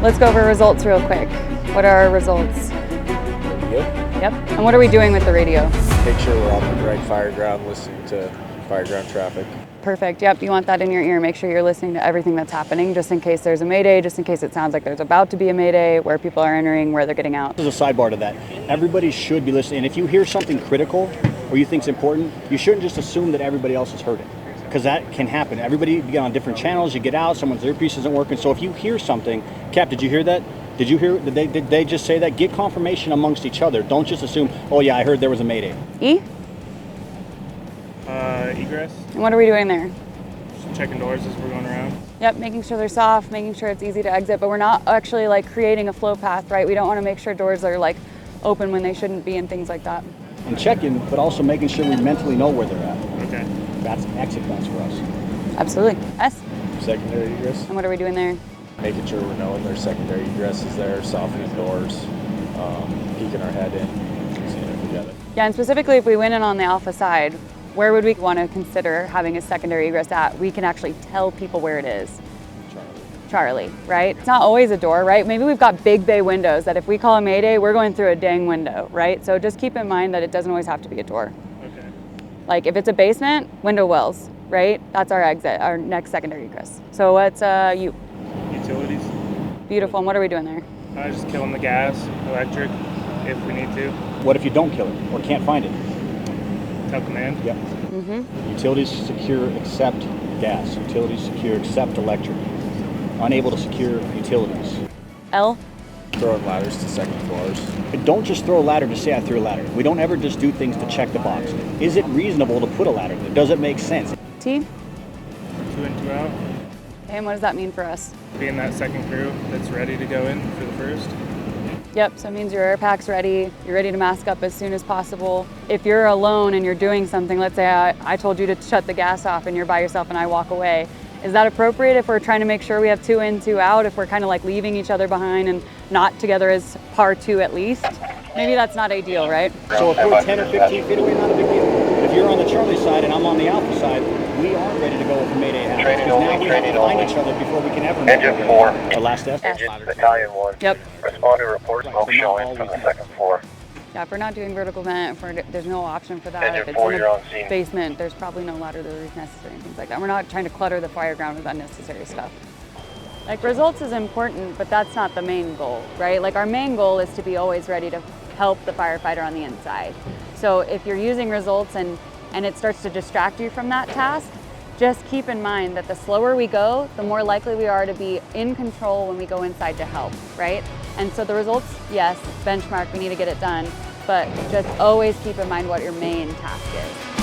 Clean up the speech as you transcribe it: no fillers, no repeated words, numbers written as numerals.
Let's go over results real quick. What are our results? Radio. Yep. And what are we doing with the radio? Make sure we're on the right fire ground, listening to fireground traffic. Perfect. Yep. You want that in your ear. Make sure you're listening to everything that's happening, just in case there's a mayday, just in case it sounds like there's about to be a mayday, where people are entering, where they're getting out. There's a sidebar to that. Everybody should be listening. And if you hear something critical or you think is important, you shouldn't just assume that everybody else has heard it, because that can happen. Everybody, you get on different channels, you get out, someone's earpiece isn't working. So if you hear something, Cap, did you hear that? Did you hear, did they just say that? Get confirmation amongst each other. Don't just assume, oh yeah, I heard there was a mayday. E? Egress. And what are we doing there? Just checking doors as we're going around. Yep, making sure they're soft, making sure it's easy to exit, but we're not actually like creating a flow path, right? We don't want to make sure doors are like open when they shouldn't be and things like that. And checking, but also making sure we mentally know where they're at. Okay. That's exit plans for us. Absolutely. S? Secondary egress. And what are we doing there? Making sure we're knowing their secondary egress is there, softening doors, peeking our head in, seeing if we got it. Yeah, and specifically if we went in on the alpha side, where would we want to consider having a secondary egress at? We can actually tell people where it is. Charlie, right? It's not always a door, right? Maybe we've got big bay windows that if we call a mayday, we're going through a dang window, right? So just keep in mind that it doesn't always have to be a door. Okay. Like if it's a basement, window wells, right? That's our exit, our next secondary egress. So what's you? Utilities. Beautiful, and what are we doing there? Just killing the gas, electric, if we need to. What if you don't kill it or can't find it? Tell command. Yep. Utilities secure except gas. Utilities secure except electric. Unable to secure utilities. L? Throwing ladders to second floors. And don't just throw a ladder to say I threw a ladder. We don't ever just do things to check the box. Is it reasonable to put a ladder there? Does it make sense? T? 2 in, 2 out. Okay, and what does that mean for us? Being that second crew that's ready to go in for the first. Yep, so it means your air pack's ready, you're ready to mask up as soon as possible. If you're alone and you're doing something, let's say I told you to shut the gas off and you're by yourself and I walk away, is that appropriate if we're trying to make sure we have 2 in, 2 out, if we're kind of like leaving each other behind and not together as par 2 at least? Maybe that's not ideal, right? So if we're 10 or 15 feet away, not a big deal. If you're on the Charlie side and I'm on the Alpha side, we are ready to go if a mayday happens. Because now we have to find each other before we can ever know. Engine 4. The last S? Engine Battalion 1. Yep. Respond to report smoke showing from the second floor. Yeah, if we're not doing vertical vent, there's no option for that. Engine If it's 4, in you're a on scene. basement, there's probably no ladder that is necessary and things like that. We're not trying to clutter the fire ground with unnecessary stuff. Like results is important, but that's not the main goal, right? Like our main goal is to be always ready to help the firefighter on the inside. So if you're using results and it starts to distract you from that task, just keep in mind that the slower we go, the more likely we are to be in control when we go inside to help, right? And so the results, yes, benchmark, we need to get it done, but just always keep in mind what your main task is.